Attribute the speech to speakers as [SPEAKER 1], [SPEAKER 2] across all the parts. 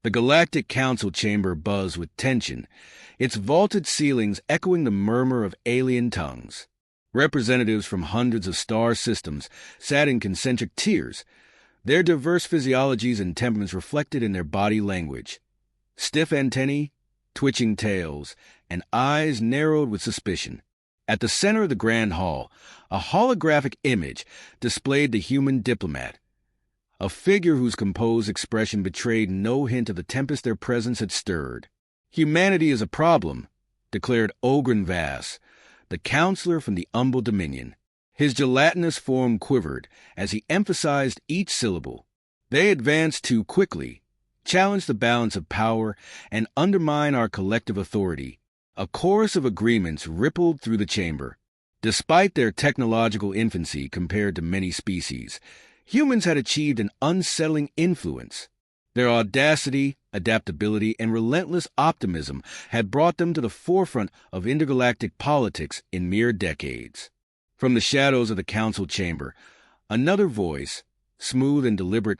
[SPEAKER 1] The Galactic Council chamber buzzed with tension, its vaulted ceilings echoing the murmur of alien tongues. Representatives from hundreds of star systems sat in concentric tiers, their diverse physiologies and temperaments reflected in their body language. Stiff antennae, twitching tails, and eyes narrowed with suspicion. At the center of the grand hall, a holographic image displayed the human diplomat, a figure whose composed expression betrayed no hint of the tempest their presence had stirred. "Humanity is a problem," declared Ogren Vass, the counselor from the humble dominion. His gelatinous form quivered as he emphasized each syllable. "They advance too quickly, challenge the balance of power, and undermine our collective authority." A chorus of agreements rippled through the chamber. Despite their technological infancy compared to many species, humans had achieved an unsettling influence. Their audacity, adaptability, and relentless optimism had brought them to the forefront of intergalactic politics in mere decades. From the shadows of the council chamber, another voice, smooth and deliberate,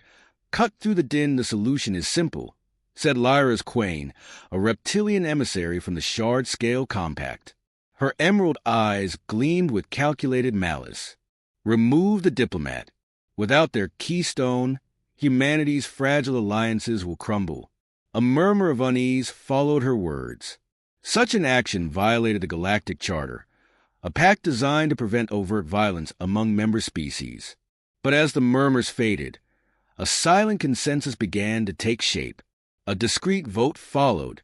[SPEAKER 1] cut through the din. "The solution is simple," said Lyra's Quain, a reptilian emissary from the Shard Scale Compact. Her emerald eyes gleamed with calculated malice. "Remove the diplomat. Without their keystone, humanity's fragile alliances will crumble." A murmur of unease followed her words. Such an action violated the Galactic Charter, a pact designed to prevent overt violence among member species. But as the murmurs faded, a silent consensus began to take shape. A discreet vote followed,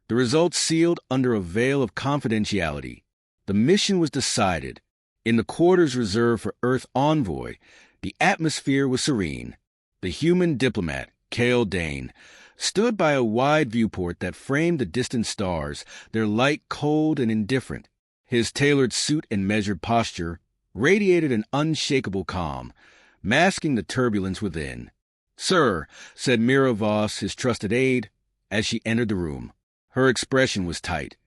[SPEAKER 1] the results sealed under a veil of confidentiality. The mission was decided. In the quarters reserved for Earth Envoy, the atmosphere was serene. The human diplomat, Kale Dane, stood by a wide viewport that framed the distant stars, their light cold and indifferent. His tailored suit and measured posture radiated an unshakable calm, masking the turbulence within. "Sir," said Mira Voss, his trusted aide, as she entered the room. Her expression was tight,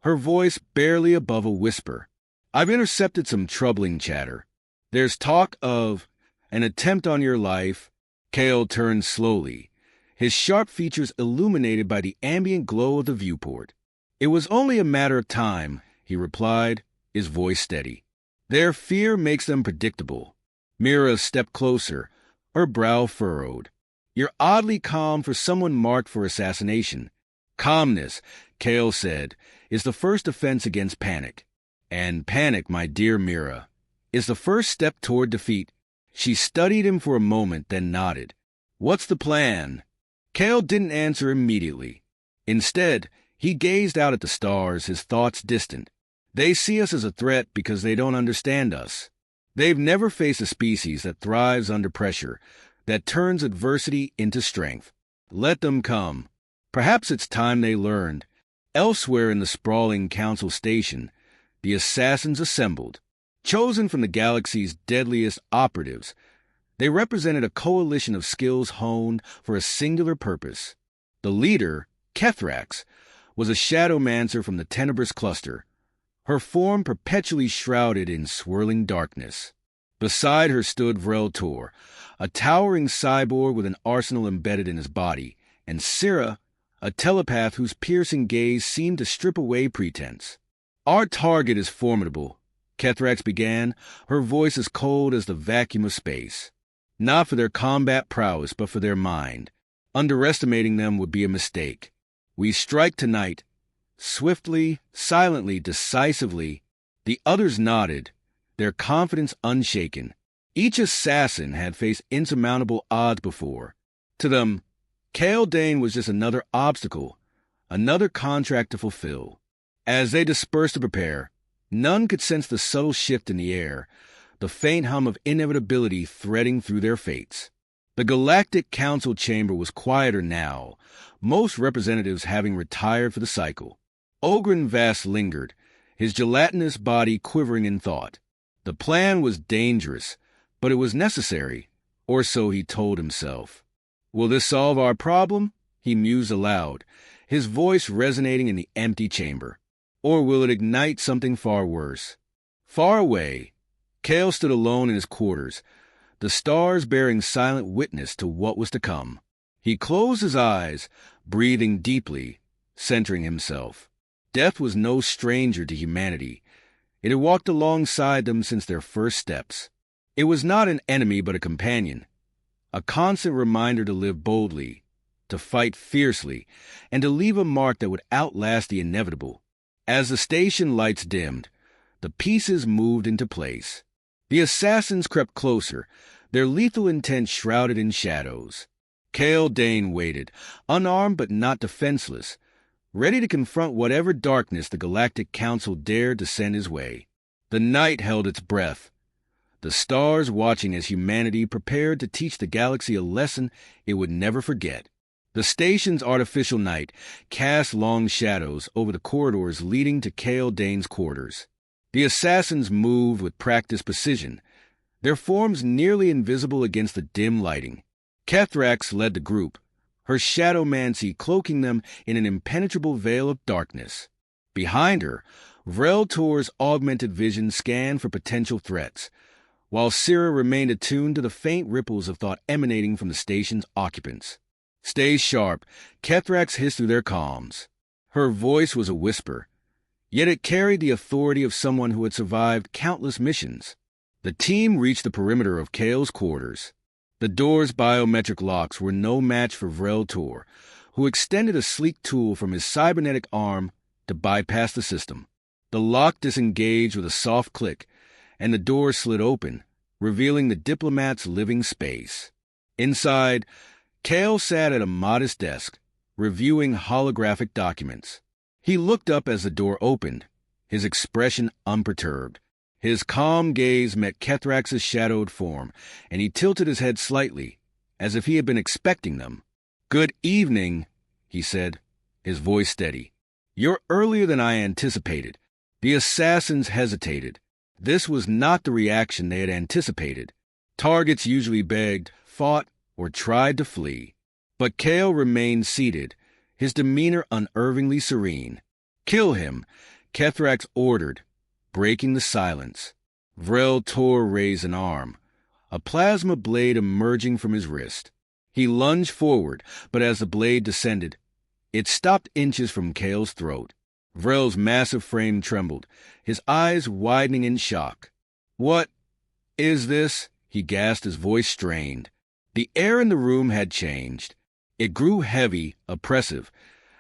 [SPEAKER 1] her voice barely above a whisper. "I've intercepted some troubling chatter. There's talk of an attempt on your life." Kale turned slowly, his sharp features illuminated by the ambient glow of the viewport. "It was only a matter of time," he replied, his voice steady. "Their fear makes them predictable." Mira stepped closer, her brow furrowed. "You're oddly calm for someone marked for assassination." "Calmness," Kale said, "is the first defense against panic. And panic, my dear Mira, is the first step toward defeat." She studied him for a moment, then nodded. "What's the plan?" Kale didn't answer immediately. Instead, he gazed out at the stars, his thoughts distant. "They see us as a threat because they don't understand us. They've never faced a species that thrives under pressure, that turns adversity into strength. Let them come. Perhaps it's time they learned." Elsewhere in the sprawling council station, the assassins assembled. Chosen from the galaxy's deadliest operatives, they represented a coalition of skills honed for a singular purpose. The leader, Kethrax, was a shadowmancer from the Tenebrous Cluster, her form perpetually shrouded in swirling darkness. Beside her stood Vrel Tor, a towering cyborg with an arsenal embedded in his body, and Syrah, a telepath whose piercing gaze seemed to strip away pretense. "Our target is formidable," Kethrax began, her voice as cold as the vacuum of space. "Not for their combat prowess, but for their mind. Underestimating them would be a mistake. We strike tonight. Swiftly, silently, decisively." The others nodded, their confidence unshaken. Each assassin had faced insurmountable odds before. To them, Kale Dane was just another obstacle, another contract to fulfill. As they dispersed to prepare, none could sense the subtle shift in the air, the faint hum of inevitability threading through their fates. The Galactic Council chamber was quieter now, most representatives having retired for the cycle. Ogren Vass lingered, his gelatinous body quivering in thought. The plan was dangerous, but it was necessary, or so he told himself. "Will this solve our problem?" he mused aloud, his voice resonating in the empty chamber. "Or will it ignite something far worse?" Far away, Kale stood alone in his quarters, the stars bearing silent witness to what was to come. He closed his eyes, breathing deeply, centering himself. Death was no stranger to humanity. It had walked alongside them since their first steps. It was not an enemy but a companion, a constant reminder to live boldly, to fight fiercely, and to leave a mark that would outlast the inevitable. As the station lights dimmed, the pieces moved into place. The assassins crept closer, their lethal intent shrouded in shadows. Cale Dane waited, unarmed but not defenseless, ready to confront whatever darkness the Galactic Council dared to send his way. The night held its breath, the stars watching as humanity prepared to teach the galaxy a lesson it would never forget. The station's artificial night cast long shadows over the corridors leading to Cale Dane's quarters. The assassins moved with practiced precision, their forms nearly invisible against the dim lighting. Kethrax led the group, her shadowmancy cloaking them in an impenetrable veil of darkness. Behind her, Vrel Tor's augmented vision scanned for potential threats, while Sira remained attuned to the faint ripples of thought emanating from the station's occupants. "Stay sharp," Kethrax hissed through their comms. Her voice was a whisper, yet it carried the authority of someone who had survived countless missions. The team reached the perimeter of Cale's quarters. The door's biometric locks were no match for Vrel Tor, who extended a sleek tool from his cybernetic arm to bypass the system. The lock disengaged with a soft click, and the door slid open, revealing the diplomat's living space. Inside, Cale sat at a modest desk, reviewing holographic documents. He looked up as the door opened, his expression unperturbed. His calm gaze met Kethrax's shadowed form, and he tilted his head slightly, as if he had been expecting them. "Good evening," he said, his voice steady. "You're earlier than I anticipated." The assassins hesitated. This was not the reaction they had anticipated. Targets usually begged, fought, or tried to flee. But Cale remained seated, his demeanor unervingly serene. "Kill him," Kethrax ordered, breaking the silence. Vrel Tor raised an arm, a plasma blade emerging from his wrist. He lunged forward, but as the blade descended, it stopped inches from Cale's throat. Vrel's massive frame trembled, his eyes widening in shock. "What is this?" he gasped, his voice strained. The air in the room had changed. It grew heavy, oppressive,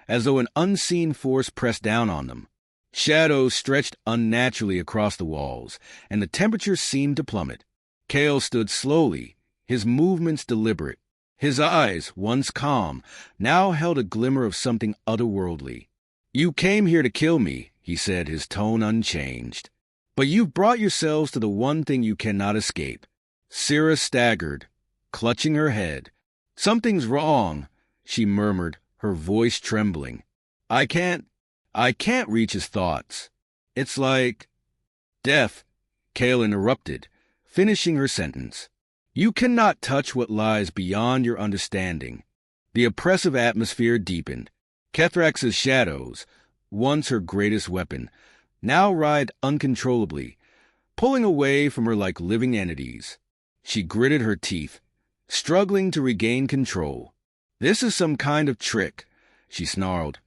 [SPEAKER 1] as though an unseen force pressed down on them. Shadows stretched unnaturally across the walls, and the temperature seemed to plummet. Cale stood slowly, his movements deliberate. His eyes, once calm, now held a glimmer of something otherworldly. "You came here to kill me," he said, his tone unchanged. "But you've brought yourselves to the one thing you cannot escape." Sira staggered, clutching her head. "Something's wrong," she murmured, her voice trembling. I can't reach his thoughts. It's like..." "Death," Cale interrupted, finishing her sentence. "You cannot touch what lies beyond your understanding." The oppressive atmosphere deepened. Kethrax's shadows, once her greatest weapon, now writhed uncontrollably, pulling away from her like living entities. She gritted her teeth, struggling to regain control. "This is some kind of trick," she snarled,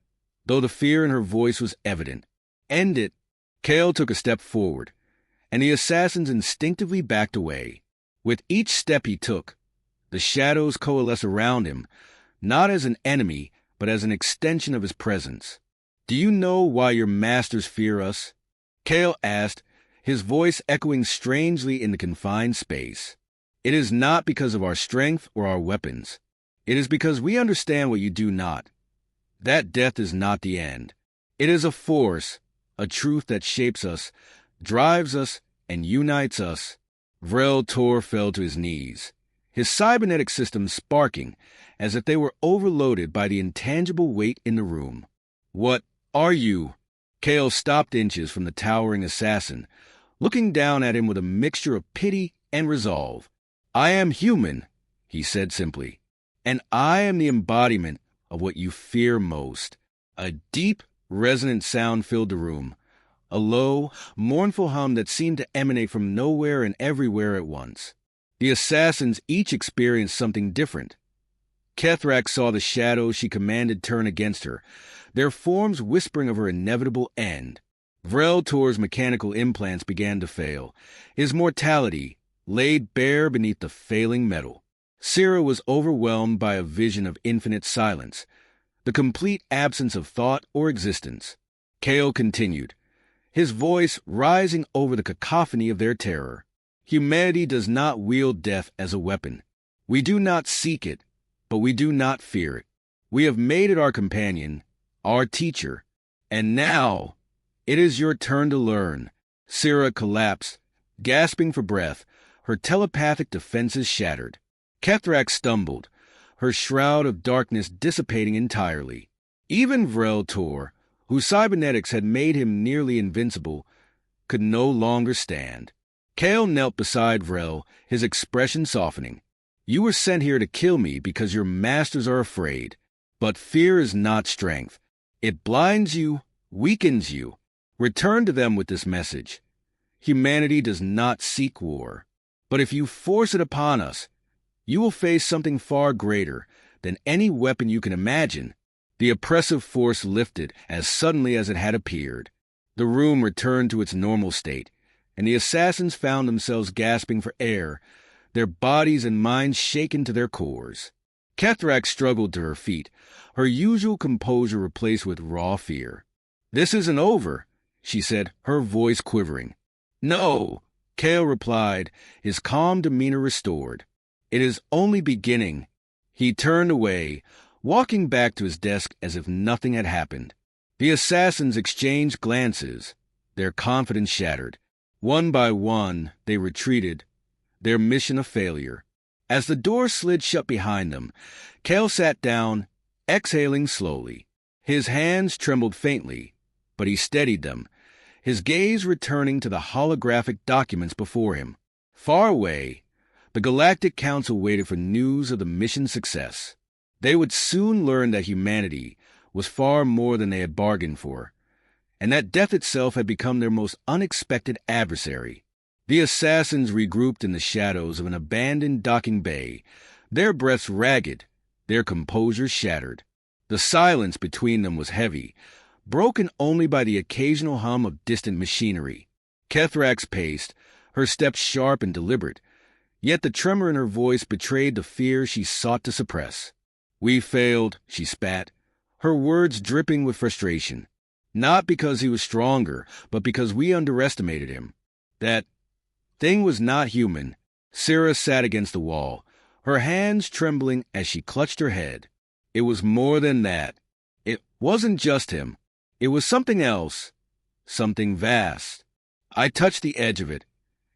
[SPEAKER 1] though the fear in her voice was evident. "End it." Cale took a step forward, and the assassins instinctively backed away. With each step he took, the shadows coalesced around him, not as an enemy, but as an extension of his presence. "Do you know why your masters fear us?" Cale asked, his voice echoing strangely in the confined space. "It is not because of our strength or our weapons. It is because we understand what you do not. That death is not the end. It is a force, a truth that shapes us, drives us, and unites us." Vrel Tor fell to his knees, his cybernetic systems sparking as if they were overloaded by the intangible weight in the room. "What are you?" Cale stopped inches from the towering assassin, looking down at him with a mixture of pity and resolve. "I am human," he said simply, "and I am the embodiment of what you fear most." A deep, resonant sound filled the room, a low, mournful hum that seemed to emanate from nowhere and everywhere at once. The assassins each experienced something different. Kethrak saw the shadows she commanded turn against her, their forms whispering of her inevitable end. Vrel Tor's mechanical implants began to fail, his mortality laid bare beneath the failing metal. Sira was overwhelmed by a vision of infinite silence, the complete absence of thought or existence. Kale continued, his voice rising over the cacophony of their terror. Humanity does not wield death as a weapon. We do not seek it, but we do not fear it. We have made it our companion, our teacher, and now it is your turn to learn. Sira collapsed, gasping for breath, her telepathic defenses shattered. Kethrak stumbled, her shroud of darkness dissipating entirely. Even Vrel Tor, whose cybernetics had made him nearly invincible, could no longer stand. Kale knelt beside Vrel, his expression softening. You were sent here to kill me because your masters are afraid. But fear is not strength. It blinds you, weakens you. Return to them with this message. Humanity does not seek war. But if you force it upon us, you will face something far greater than any weapon you can imagine. The oppressive force lifted as suddenly as it had appeared. The room returned to its normal state, and the assassins found themselves gasping for air, their bodies and minds shaken to their cores. Kethrak struggled to her feet, her usual composure replaced with raw fear. This isn't over, she said, her voice quivering. No, Kale replied, his calm demeanor restored. It is only beginning. He turned away, walking back to his desk as if nothing had happened. The assassins exchanged glances, their confidence shattered. One by one, they retreated, their mission a failure. As the door slid shut behind them, Kale sat down, exhaling slowly. His hands trembled faintly, but he steadied them, his gaze returning to the holographic documents before him. Far away, the Galactic Council waited for news of the mission's success. They would soon learn that humanity was far more than they had bargained for, and that death itself had become their most unexpected adversary. The assassins regrouped in the shadows of an abandoned docking bay, their breaths ragged, their composure shattered. The silence between them was heavy, broken only by the occasional hum of distant machinery. Kethrak's paced, her steps sharp and deliberate, yet the tremor in her voice betrayed the fear she sought to suppress. We failed, she spat, her words dripping with frustration. Not because he was stronger, but because we underestimated him. That thing was not human. Sira sat against the wall, her hands trembling as she clutched her head. It was more than that. It wasn't just him. It was something else, something vast. I touched the edge of it,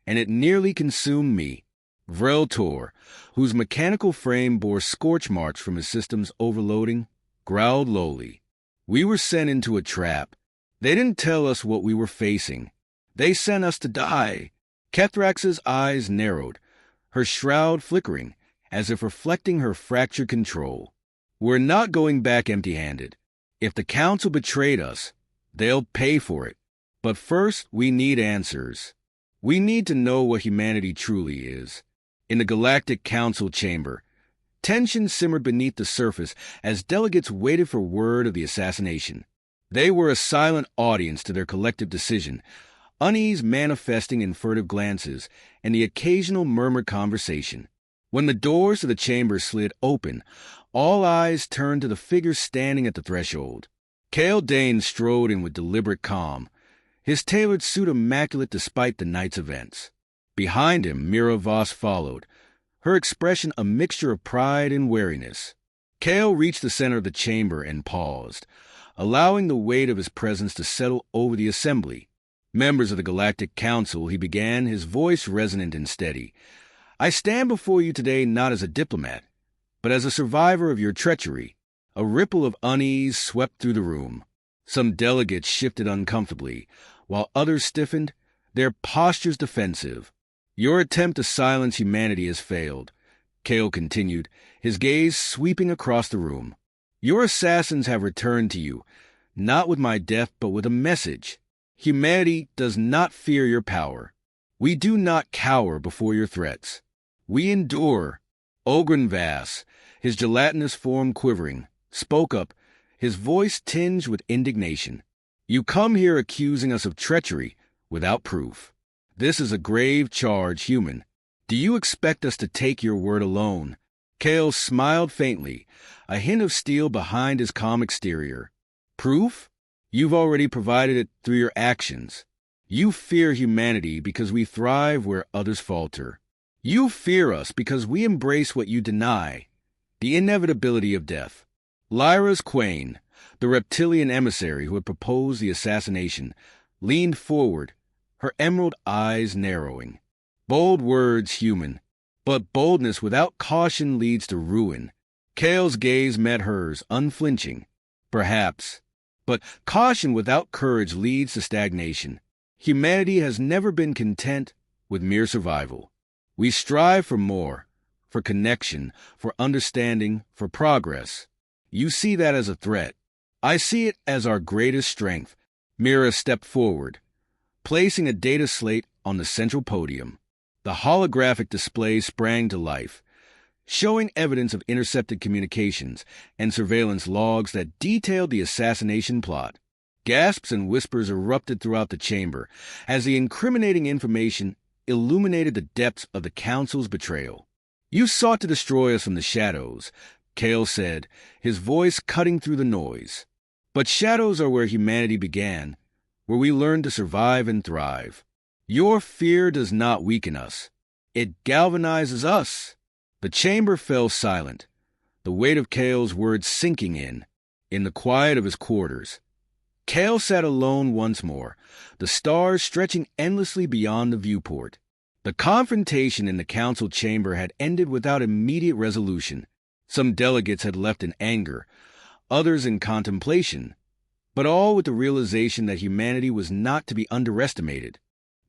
[SPEAKER 1] and it nearly consumed me. Vrel Tor, whose mechanical frame bore scorch marks from his system's overloading, growled lowly. We were sent into a trap. They didn't tell us what we were facing. They sent us to die. Kethrak's eyes narrowed, her shroud flickering, as if reflecting her fractured control. We're not going back empty-handed. If the Council betrayed us, they'll pay for it. But first, we need answers. We need to know what humanity truly is. In the Galactic Council chamber, tension simmered beneath the surface as delegates waited for word of the assassination. They were a silent audience to their collective decision, unease manifesting in furtive glances and the occasional murmured conversation. When the doors to the chamber slid open, all eyes turned to the figure standing at the threshold. Kale Dane strode in with deliberate calm, his tailored suit immaculate despite the night's events. Behind him, Mira Voss followed, her expression a mixture of pride and wariness. Kale reached the center of the chamber and paused, allowing the weight of his presence to settle over the assembly. Members of the Galactic Council, he began, his voice resonant and steady. I stand before you today not as a diplomat, but as a survivor of your treachery. A ripple of unease swept through the room. Some delegates shifted uncomfortably, while others stiffened, their postures defensive. Your attempt to silence humanity has failed, Kale continued, his gaze sweeping across the room. Your assassins have returned to you, not with my death, but with a message. Humanity does not fear your power. We do not cower before your threats. We endure. Ogren Vass, his gelatinous form quivering, spoke up, his voice tinged with indignation. You come here accusing us of treachery without proof. This is a grave charge, human. Do you expect us to take your word alone? Kale smiled faintly, a hint of steel behind his calm exterior. Proof? You've already provided it through your actions. You fear humanity because we thrive where others falter. You fear us because we embrace what you deny, the inevitability of death. Lyra's Quain, the reptilian emissary who had proposed the assassination, leaned forward, her emerald eyes narrowing. Bold words, human, but boldness without caution leads to ruin. Kale's gaze met hers, unflinching. Perhaps. But caution without courage leads to stagnation. Humanity has never been content with mere survival. We strive for more, for connection, for understanding, for progress. You see that as a threat. I see it as our greatest strength. Mira stepped forward, placing a data slate on the central podium. The holographic display sprang to life, showing evidence of intercepted communications and surveillance logs that detailed the assassination plot. Gasps and whispers erupted throughout the chamber as the incriminating information illuminated the depths of the Council's betrayal. You sought to destroy us from the shadows, Kale said, his voice cutting through the noise. But shadows are where humanity began, where we learned to survive and thrive. Your fear does not weaken us. It galvanizes us. The chamber fell silent, the weight of Kale's words sinking in the quiet of his quarters. Kale sat alone once more, the stars stretching endlessly beyond the viewport. The confrontation in the council chamber had ended without immediate resolution. Some delegates had left in anger, others in contemplation, but all with the realization that humanity was not to be underestimated.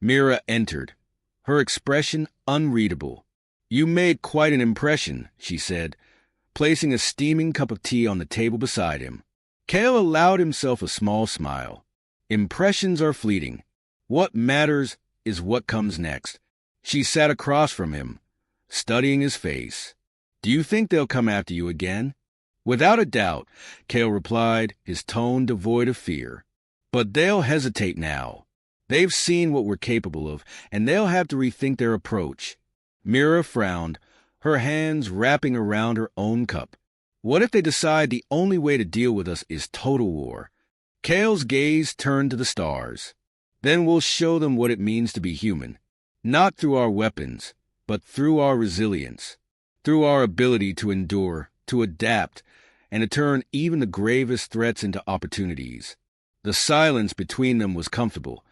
[SPEAKER 1] Mira entered, her expression unreadable. You made quite an impression, she said, placing a steaming cup of tea on the table beside him. Kale allowed himself a small smile. Impressions are fleeting. What matters is what comes next. She sat across from him, studying his face. Do you think they'll come after you again? Without a doubt, Kale replied, his tone devoid of fear. But they'll hesitate now. They've seen what we're capable of, and they'll have to rethink their approach. Mira frowned, her hands wrapping around her own cup. What if they decide the only way to deal with us is total war? Kale's gaze turned to the stars. Then we'll show them what it means to be human. Not through our weapons, but through our resilience. Through our ability to endure, to adapt, and to turn even the gravest threats into opportunities. The silence between them was comfortable,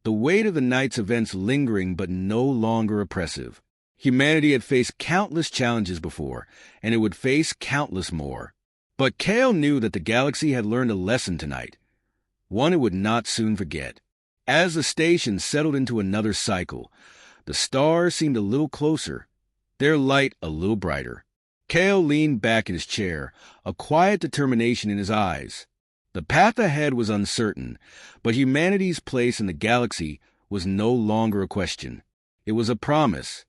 [SPEAKER 1] the weight of the night's events lingering but no longer oppressive. Humanity had faced countless challenges before, and it would face countless more. But Kale knew that the galaxy had learned a lesson tonight, one it would not soon forget. As the station settled into another cycle, the stars seemed a little closer, their light a little brighter. Kale leaned back in his chair, a quiet determination in his eyes. The path ahead was uncertain, but humanity's place in the galaxy was no longer a question. It was a promise,